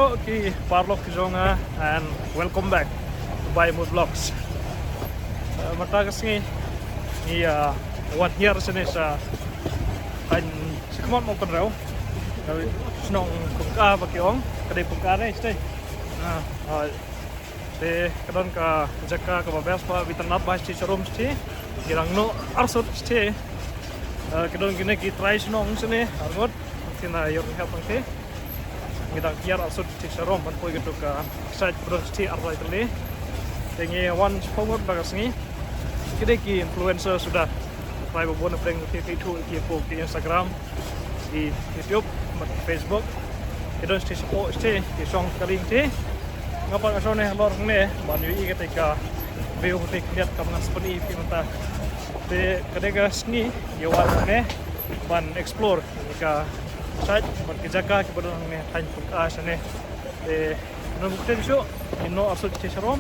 bro, ki Parlok Jonga and welcome back to Buy Mood Vlogs. Matagas ni 1 year sini sa kan sekamot mo penraw. Dari shnong Pyngkya bakiong kadai Pyngkya ni stay. De kadon ka jaka ka babes pa viternat bahas ci serum sti girang no arsut sti. Kadon gini ki try shnong sini argot sina yor help angke. Kita kiar arsut ci serum man poi gitu ka Kshaid sti arlai tele. Tengi one spomot bagas ni. Kini ki influencer sudah try babon prank ki tu ki Instagram di YouTube, Facebook. Kita sti support sti ki song kaling sti. Ngapa asal ni lor ni ban ui ketika view tik lihat kamu seperti ini kita de ketika sini yawan ni ban explore ketika site ban kejaga kepada ni tan Pyngkya sana de mungkin so ino asal di serum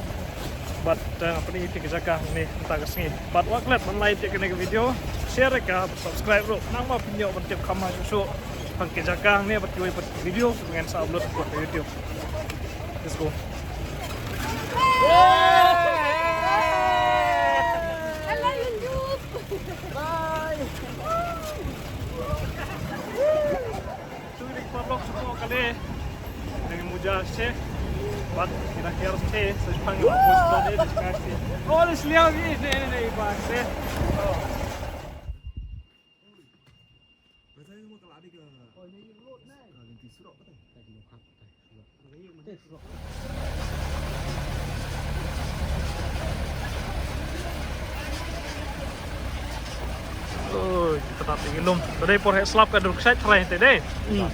but apa ni kejaga ni kita ke sini but waklet ban like kena video share ka subscribe bro nama pinjau bentuk kamar so ban kejaga ni berjual video dengan saya upload ke YouTube. Let's go. Hello YouTube. Bye. Sudah Parlok semua kali dengan mudah sih. Buat kira-kira sih sejauh apa sudah diskusi. Oh, lihat ni bang sih. Oh, kita tak tinggalum. Tadi por slap ke duduk Kshaid try tadi. Ni bang.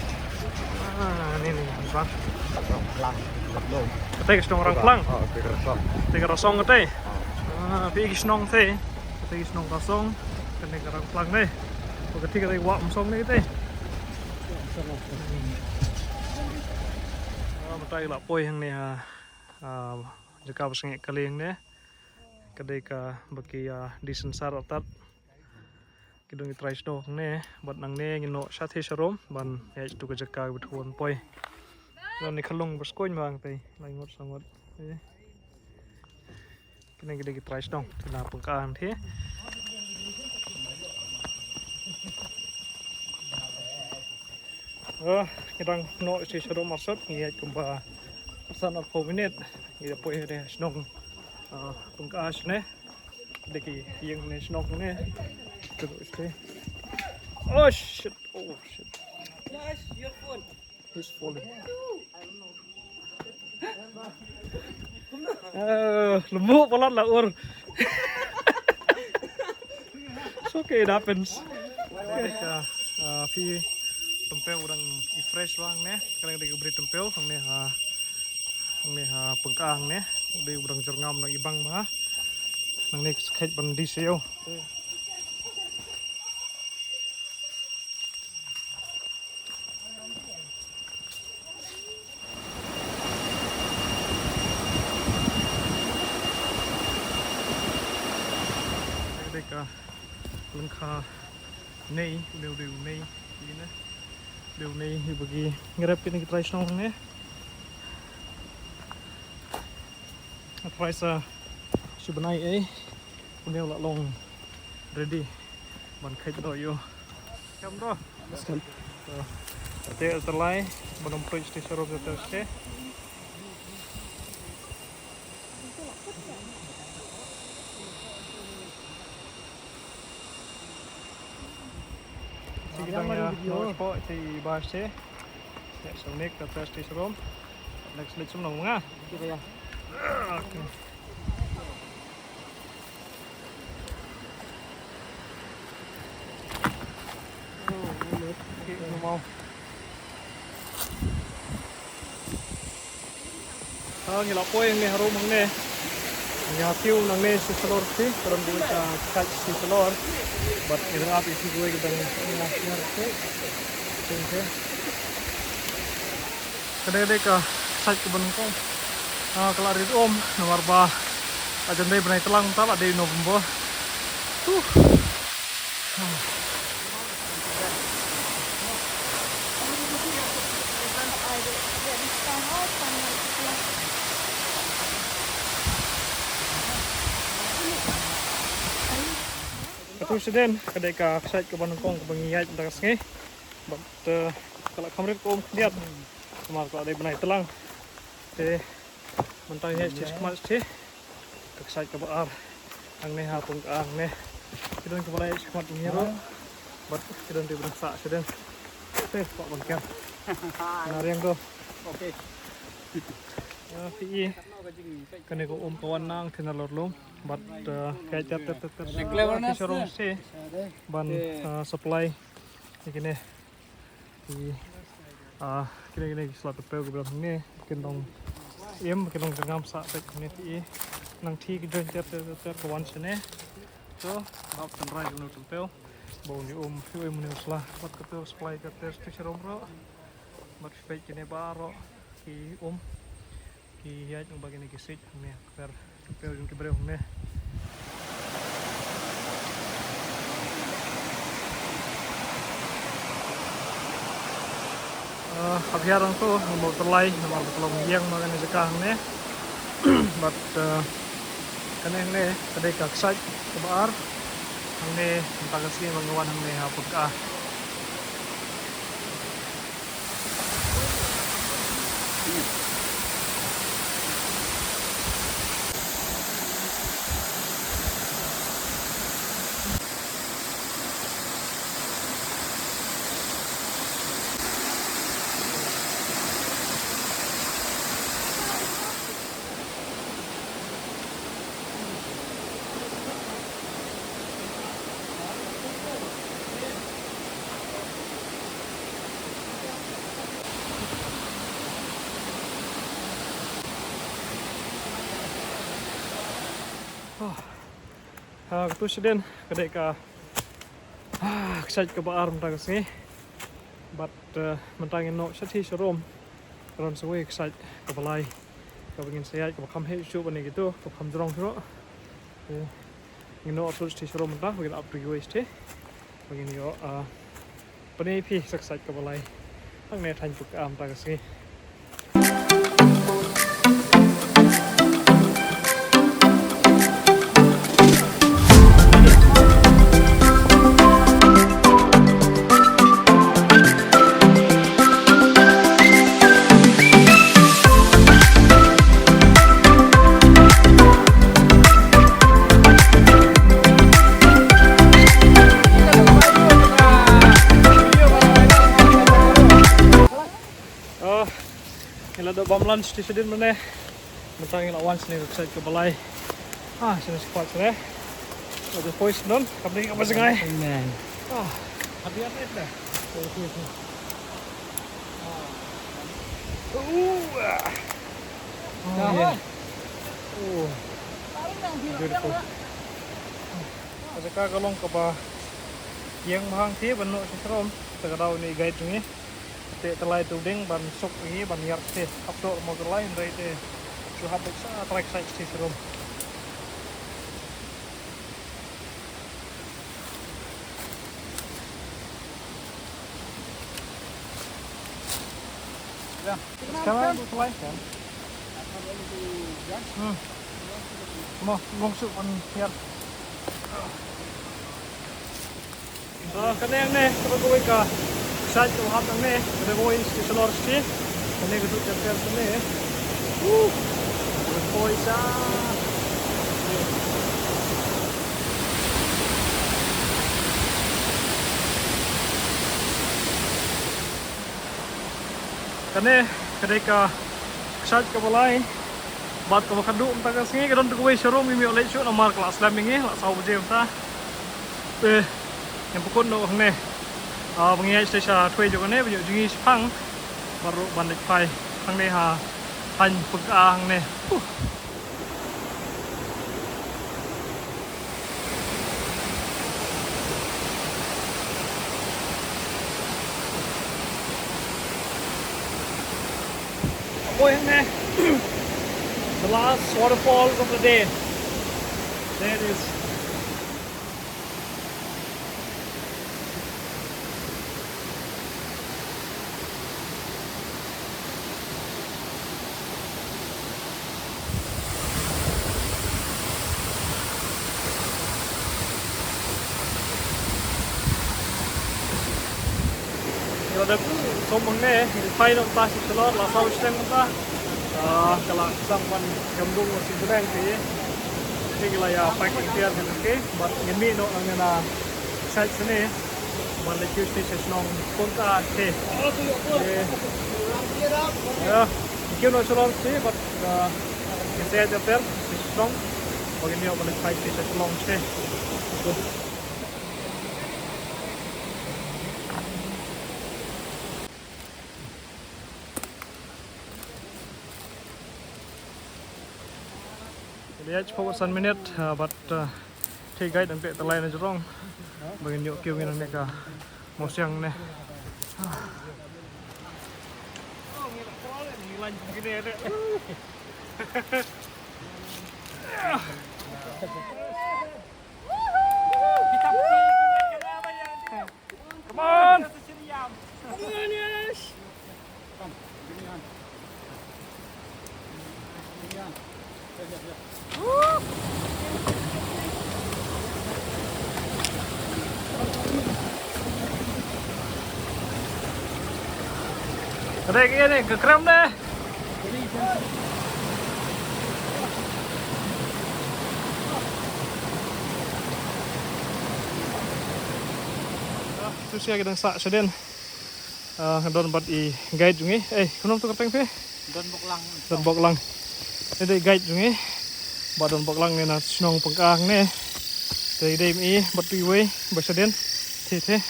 Kita shnong orang pelang. Tiga rosong tadi. Pergi shnong tadi. Pergi shnong rosong. Kena orang pelang ni. Pokok tiga tadi wak musong ni tadi. Betul lah poi yang ni jika bersengit kali yang ni. Kedai ka bagi disensar otat. Kita ni try snow ni, buat nang ni ngino sate serum, ban ya itu kejaka betuan poi. Lalu ni kalung berskoin bang tadi, langut sangat. Kena kita try snow, kena Pyngkya ni. Kita no si serum maksud, ni kumpa persen atau minit, kita poi ada snow Pyngkya ni. Deki yang ni snow ni. Oh shit! Oh shit! Flash your phone. He's falling. Lembut pelan lah ur. It's okay, it happens. Pi tempel orang fresh bang ne, kalau kita beri tempel, hang ne Pyngkya ne, udah orang jerngam nang ibang mah, nang ne Kshaid bandi seo. Ka lengkap ni udah ni ini udah ni bagi ngerapin kita try shnong ni try sa sebenarnya udah lah long ready ban kait do yo kam do sekali terlai belum page di serum terus ke kita punya spot di bahas ni, ya sonik atas di serum, next lihat semua ngah, kita ya. Mau. Ni lapor yang ni harum ni, ni hatiu nang ni si telur si, terus dia kat si telur. But ini api si gue kita ngasih sih. Kedai ka Kshaid ke Bengkong. Kalau ada om nomor bah ajan day benai telang tak ada di November. Ketusiden kedeka Kshaid ke Bandung ke Pyngkya tak sengi. But kalau kamera ko lihat kemar ko ada benai telang. Mentangnya cis kemas cis. Kshaid ke Baar. Ang ne hapung ang ne. Kidon ke balai kemat menyero. But kidon di berasa sedang. Pak Pyngkya. Nariang tu. Okay. PE kene ko kawan nang thina lorlum but kai tat showroom se ban supply ikine di kine slot pe ko bang ne kindong kindong ngam sa pe ne PE nang thi ki join tat kawan sene so up and right no to pel bo ni ni usla but ko supply ka tes showroom ro but pe kine baro ki Kiat yung bagay ni Kshaid ne per pero yung kibreo ne abhiarang to mau terlai nomor belum yang makan ni sekang ne but kene ne kadai ka Kshaid ke Baar ne entah kasi mangawan ne hapot ka Ketusiden kedai ka Kshaid ke Baar mentang sini but mentangin no syati showroom karon suwe Kshaid ke balai ka bingin saya ke bakam he show bani gitu ke bakam drong ro ngino atul sti showroom mentang bingin up to you este bingin yo bani pi Kshaid ke balai ang ne than puk am ta sini Ila do bam lunch di sedin mana mentang ila once ni Kshaid ke balai sini spot sini ada voice non kabling apa sengai Amen. habis apa dah beautiful Adakah kalong ke ba yang mahang ti banu sisrom tagadaw ni guide ni te telai tuding ban sok ini ban yar te updo mo telai ndai te su habik sa track side sisrom ya sekarang tu telai kan mo ngongsuk ban yar kaneng ne kagoy ka Kshaid ke Baar ne kagoy si salor si kane gudu chapter ne boy sa kane kadai ka Kshaid ke balai bat ko makadu umta ka singi kadon kagoy showroom mi oleh shoot nomor kelas lamingi la sau buje umta yang pukul no ne Pyngkya station thui jo ne baju jingi pang baru bandit pai hang ne ha han pukka hang ne boy ne the last waterfalls of the day there it is ada sombong nih pai nak tas selor lah sau steng kita kalau sampan kembung masih berang sih ini kita ya packing tiar kan oke but ini no angena side sini mana cuci shnong punta sih ya mungkin no selor sih but saya jatuh shnong bagian dia boleh pakai shnong sih lihat cepat 1 minit, but take guide dan pek terlain aja rong. Bagian yuk kau minum mereka mawsiang nih. Oh, ngilang gini ada. Come on. Ada gini ke krem deh. Itu sih kita sak seden. Don buat i guide jungi. Kunum tu kapeng pe? Don boklang. Ini guide jungi. Buat don boklang ni na shnong pengkang ni. Jadi mi buat piwe berseden. Tete.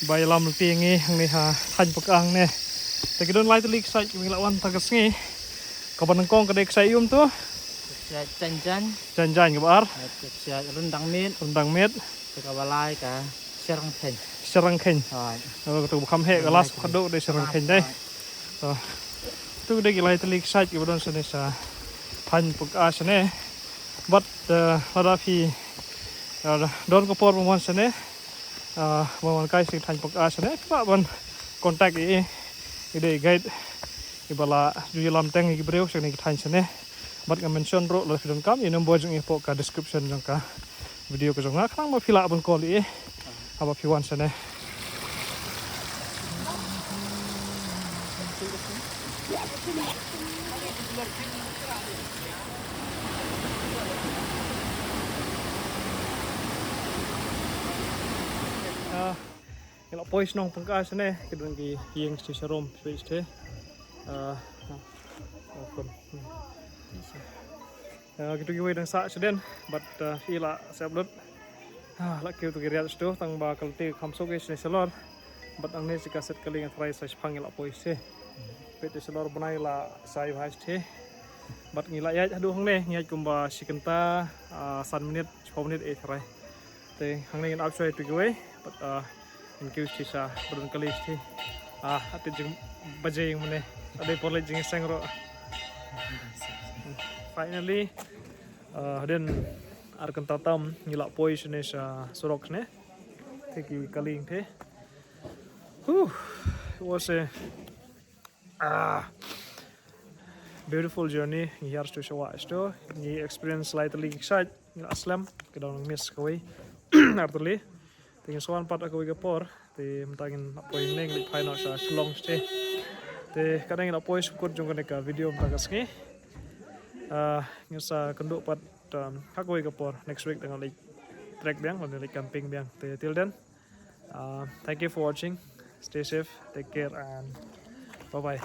Bay lam tingi ni ha tan pengkang ni. Tapi don lai telik Kshaid jungi lawan tagas ni. Kapan engkong kedai Kshaid tu? Janjan ke bar? Rendang mit. Kabalai ka serang ken. Kalau tu bukan hek kelas kaduk dari serang ken deh. Tu dia lai telik Kshaid ke don sini sa tan pengkas ni. But ada pi don kopor pemawan sini. Pemawan kai si tan pengkas ni. Kita pun kontak ini. Ini guide ibala jual lam teng iki breu sini kita sini. Bat ka mention ro la film kam ini nombor jung ipo ka description jung ka video ko jung na khang ma Phylla bun call i aba piwan sini. Kalau pois nong pengkas ni, kita pergi yang serum switch tu. Kita pergi wei dan sak seden, but Phylla siap lut. Lak kau tu riat tu, tang bakal ti kamsok es ni selor, but ang ni jika set kali yang try saya panggil pois tu. Peti selor benai la saya bahas tu. But ngilak ya aduh hang ni, ngilak kumba sikenta 1 minit, 10 minit try. Tapi hang ni yang upside tu wei, but in case sisa berun kali sih hati jeng baca yang mana ada boleh jeng sengro finally dan arkan tatam ngilak pois ni sa surok ni teki kali ini was a beautiful journey ni harus tu sewa itu ni experience slightly Kshaid ngilak aslam kita orang miss kawai artuli tinggal soal part aku igapor, te mentangin apoy neng di final sa shlong stay. Te kadang apoy sukut jung kaneka video mentagas ni. Ngasa kenduk part aku igapor next week dengan like track biang, lalu like camping biang. Te till then, thank you for watching. Stay safe, take care, and bye bye.